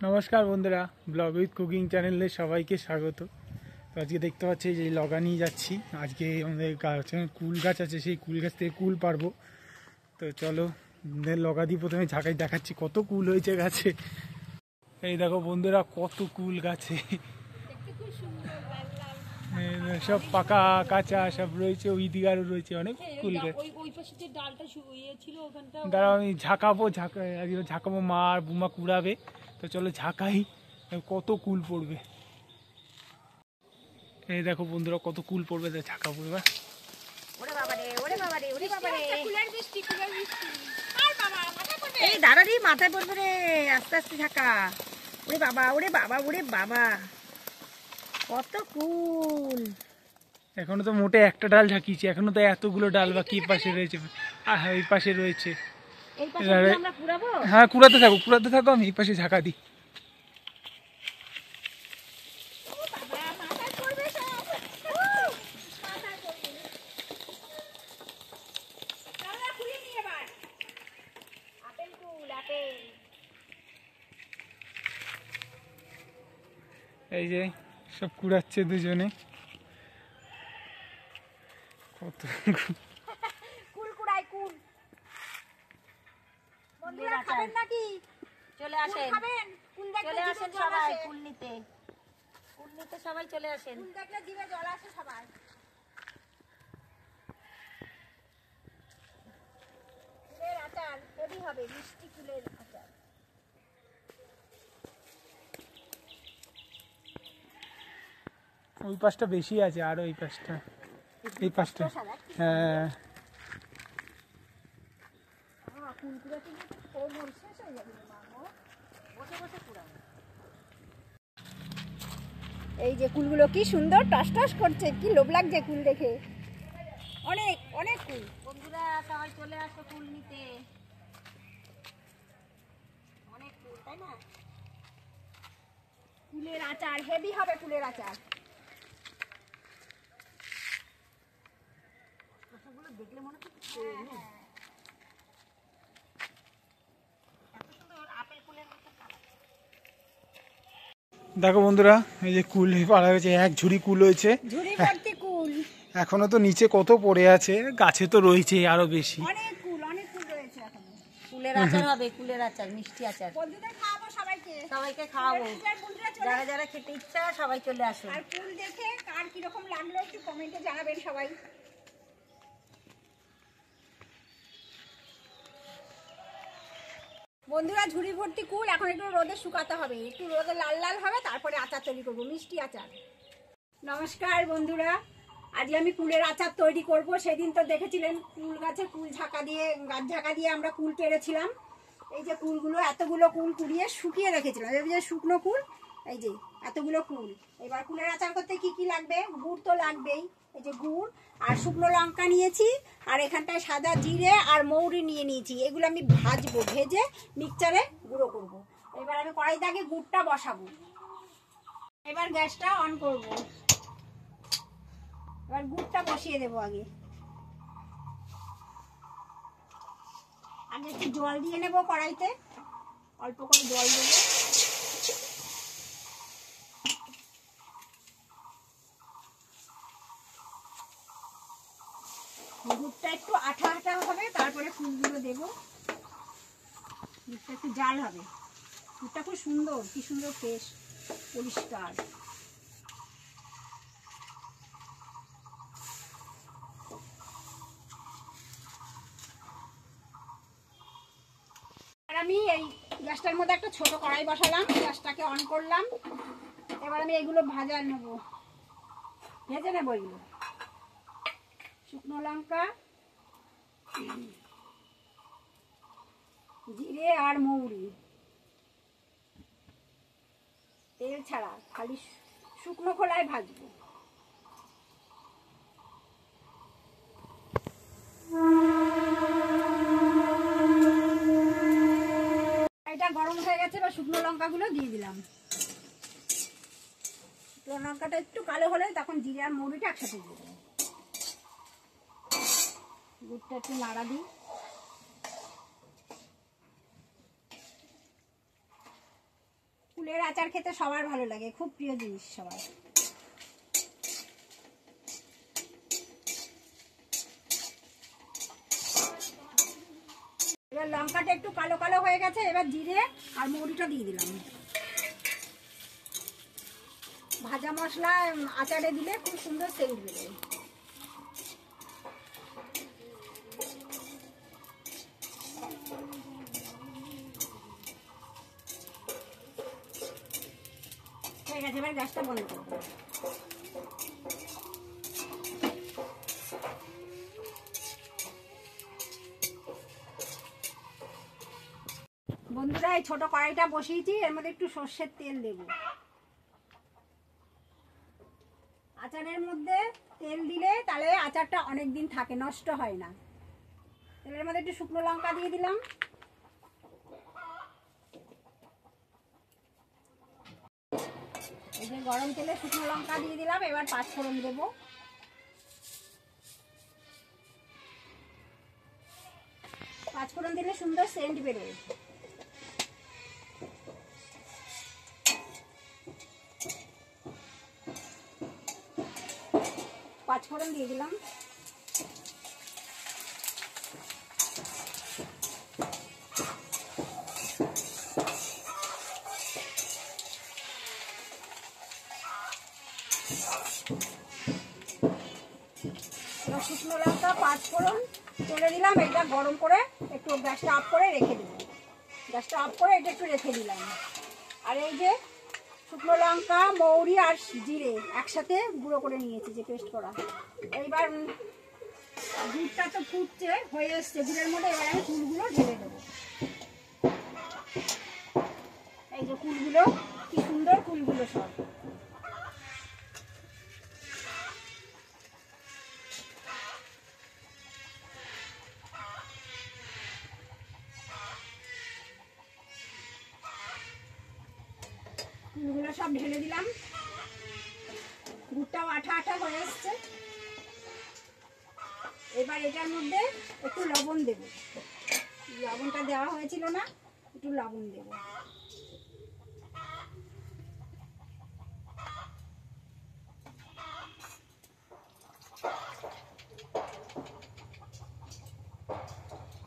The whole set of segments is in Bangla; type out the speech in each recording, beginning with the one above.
নমস্কার বন্ধুরা, ব্লগ উইথ কুকিং চ্যানেলে সবাইকে স্বাগত। তো আজকে দেখতে পাচ্ছি যে লগা নিয়ে যাচ্ছি। আজকে আমাদের গাছ কুল গাছ আছে, সেই কুল গাছ থেকে কুল পারবো। তো চলো লগা দিয়ে প্রথমে ঝাঁকাই দেখাচ্ছি কত কুল হয়েছে গাছে। এই দেখো বন্ধুরা, কত কুল গাছে, সব পাকা কাঁচা সব রয়েছে, ওই দিকে আরও রয়েছে অনেক কুল গাছ। দাঁড়াও আমি ঝাঁকাবো, মা আর বুমা কুড়াবে। তো চলো ঝাঁকাই, কত কুল পড়বে। এই দেখো বন্ধুরা কত কুল পড়বে, ঝাঁকাবো এবার। এই দাঁড়ারি মাথায় পড়বে রে, আস্তে আস্তে ঝাঁকা। ওরে বাবা, ওরে বাবা, ওরে বাবা, কত কুল। এখনো তো মোটে একটা ডাল ঝাঁকিয়েছি, এখনো তো এতগুলো ডাল বাকি পাশে রয়েছে। এই পাশে রয়েছে। হ্যাঁ কুড়াতে থাকো, আমি এই পাশে ঝাঁকা দিই। এই যে সব কুড়াচ্ছে দুজনে, কত কুল কুড়াই কুল। বন্ধুরা খাবেন নাকি? চলে আসেন, চলে আসেন সবাই কুল নিতে। কুল নিতে সবাই চলে আসেন। কুল দেখলে জিভে জল আসে সবাই। কুলের আচার হেভি হবে, মিষ্টি কুলের আচার। ওই পাশটা বেশি আছে, আর ওই পাশটা, এই পাশটা। হ্যাঁ এই যে কুলগুলো কি সুন্দর টস টস করছে, কি লোভ লাগছে কুল দেখে। অনেক অনেক কুল। বন্ধুরা সবাই চলে আসো কুল নিতে। অনেক কুল, তাই না? কুলের আচার হেভি হবে, কুলের আচার। দেখলে মনে হচ্ছে দেখো বন্ধুরা, এই যে কুল পাড়া হয়েছে, এক ঝুড়ি কুল হয়েছে। ঝুড়ি ভর্তি কুল। এখনো তো নিচে কত পড়ে আছে, গাছে তো রয়েছে আরো বেশি। অনেক কুল, অনেক কুল রয়েছে এখনো। কুলের আচার হবে, কুলের আচার, মিষ্টি আচার। বন্ধুদের খাওয়াবো সবাইকে, সবাইকে খাওয়াবো। যারা যারা খেতে ইচ্ছা সবাই চলে আসুন। আর কুল দেখে কার কি রকম লাগলো একটু কমেন্টে জানাবেন সবাই। বন্ধুরা ঝুড়ি ভর্তি কুল এখন একটু রোদে শুকাতে হবে, একটু রোদে লাল লাল হবে, তারপরে আচার তৈরি করবো, মিষ্টি আচার। নমস্কার বন্ধুরা, আজ আমি কুলের আচার তৈরি করব। সেদিন তো দেখেছিলেন কুল গাছে কুল ঝাঁকা দিয়ে, গাছ ঝাঁকা দিয়ে আমরা কুল পেরেছিলাম। এই যে কুলগুলো, এতগুলো কুল কুড়িয়ে শুকিয়ে রেখেছিলাম, এই যে শুকনো কুল, এই যে এতগুলো কুল। এবার কুলের আচার করতে কি কি লাগবে? গুড় তো লাগবেই, এই যে গুড় আর শুকনো লঙ্কা নিয়েছি, আর এখানটায় সাদা জিরে আর মৌরি নিয়ে নিয়েছি। এগুলো আমি ভাজবো, ভেজে মিক্সচারে গুঁড়ো করব। এবার আমি কড়াইতে আগে গুড়টা বসাবো। এবার গ্যাসটা অন করব। এবার গুড়টা বসিয়ে দেবো। আগে একটু জল দিয়ে নেবো কড়াইতে, অল্প করে জল দেবো। গুড়টা একটু আঠা আঠা হবে, তারপরে ফুলগুলো দেবো। গুড়টা একটু জাল হবে। গুড়টা খুব সুন্দর, কি সুন্দর ফ্রেশ পরিষ্কার। আমি এই গ্যাসটার মধ্যে একটা ছোট কড়াই বসালাম, গ্যাসটাকে অন করলাম। এবার আমি এগুলো ভেজে নেবো। এগুলো শুকনো লঙ্কা, জিরে আর মৌরি, তেল ছাড়া, খালি শুকনো খোলায় ভাজবো। এটা গরম হয়ে গেছে, বা শুকনো লঙ্কাগুলো দিয়ে দিলাম। শুকনো লঙ্কাটা একটু কালো হলে তখন জিরে আর মৌরিটা একসাথে দিয়ে দেবো। গুড়টা একটু নাড়া দিই। কুলের আচার খেতে সবার ভালো লাগে, খুব প্রিয় জিনিস সবার। এবার লঙ্কাটা একটু কালো কালো হয়ে গেছে, এবার জিরে আর মৌরিটা দিয়ে দিলাম। ভাজা মশলা আচারে দিলে খুব সুন্দর সেন্ট বেরোয়। হয়ে গেছে, এবার গ্যাসটা বন্ধ করবো। বন্ধুরা, এই ছোট কড়াইটা বসিয়েছি, এর মধ্যে একটু সর্ষের তেল দেব। আচারের মধ্যে তেল দিলে তাহলে আচারটা অনেক দিন থাকে, নষ্ট হয় না। তেলের মধ্যে একটু শুকনো লঙ্কা দিয়ে দিলাম। এই যে গরম তেলে শুকনো লঙ্কা দিয়ে দিলাম, এবার পাঁচফোড়ন দেবো। পাঁচফোড়ন দিলে সুন্দর সেন্ট বেরোয়। পাঁচফোড়ন দিয়ে দিলাম। শুকনো লঙ্কা পাঁচফোড়ন তুলে দিলাম, এটা গরম করে একটু গ্যাসটা অফ করে রেখে দিলাম। গ্যাসটা অফ করে এটা একটু রেখে দিলাম। আর এই যে শুকনো লঙ্কা, মৌরি আর জিরে একসাথে গুঁড়ো করে নিয়েছি, যে পেস্ট করা। এইবার দুধটা তো ফুটছে, হয়ে এসছে দুধের মধ্যে, এবার আমি কুলগুলো ঢেলে দেবো। এই যে কুলগুলো, কি সুন্দর কুলগুলো সব। কুলগুলো সব ঢেলে দিলাম। দুধটাও আঠা আঠা হয়ে এসছে। এবার এটার মধ্যে একটু লবণ দেব। লবণটা দেওয়া হয়েছিল না, একটু লবণ দেব।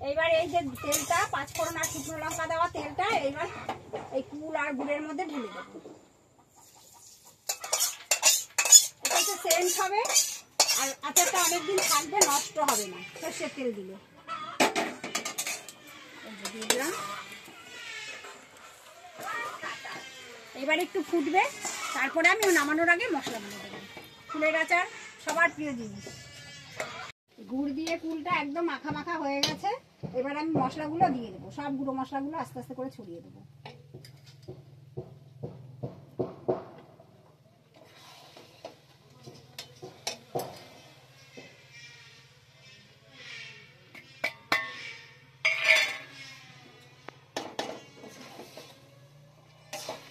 এইবার এই যে তেলটা, পাঁচফোড়ন আর শুকনো লঙ্কা দেওয়া তেলটা, এইবার এই কুল আর গুড়ের মধ্যে ঢেলে দেবো। এটা হচ্ছে সেন্ট হবে, আর আচারটা অনেকদিন থাকবে, নষ্ট হবে না সর্ষের তেল দিলে। এবার একটু ফুটবে, তারপরে আমি নামানোর আগে মশলাগুলো দেবো। কুলের আচার সবার প্রিয় জিনিস। গুড় দিয়ে কুলটা একদম মাখা মাখা হয়ে গেছে। এবার আমি মশলাগুলো দিয়ে দেবো, সব গুঁড়ো মশলাগুলো আস্তে আস্তে করে ছড়িয়ে দেবো।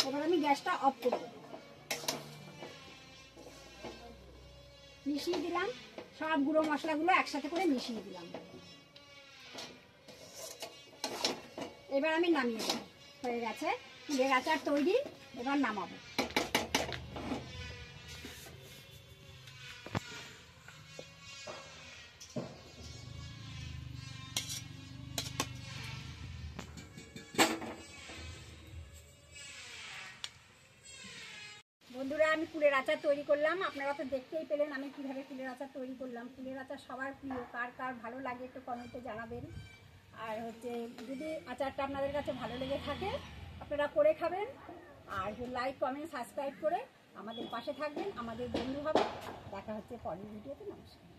এবার আমি গ্যাসটা অফ করে দেবো। মিশিয়ে দিলাম, সব গুঁড়ো মশলাগুলো একসাথে করে মিশিয়ে দিলাম। এবার আমি নামিয়ে দেবো। হয়ে গেছে, কুলের আচার তৈরি। এবার নামাবো। বন্ধুরা, আমি কুলের আচার তৈরি করলাম। আপনারা তো দেখতেই পেলেন আমি কিভাবে কুলের আচার তৈরি করলাম। কুলের আচার সবার প্রিয়, কার কার ভালো লাগে একটু কমেন্টে জানাবেন। আর হচ্ছে, যদি আচারটা আপনাদের কাছে ভালো লেগে থাকে আপনারা করে খাবেন। আর লাইক, কমেন্ট, সাবস্ক্রাইব করে আমাদের পাশে থাকবেন, আমাদের বন্ধু হবে। দেখা হচ্ছে পরের ভিডিওতে। নমস্কার।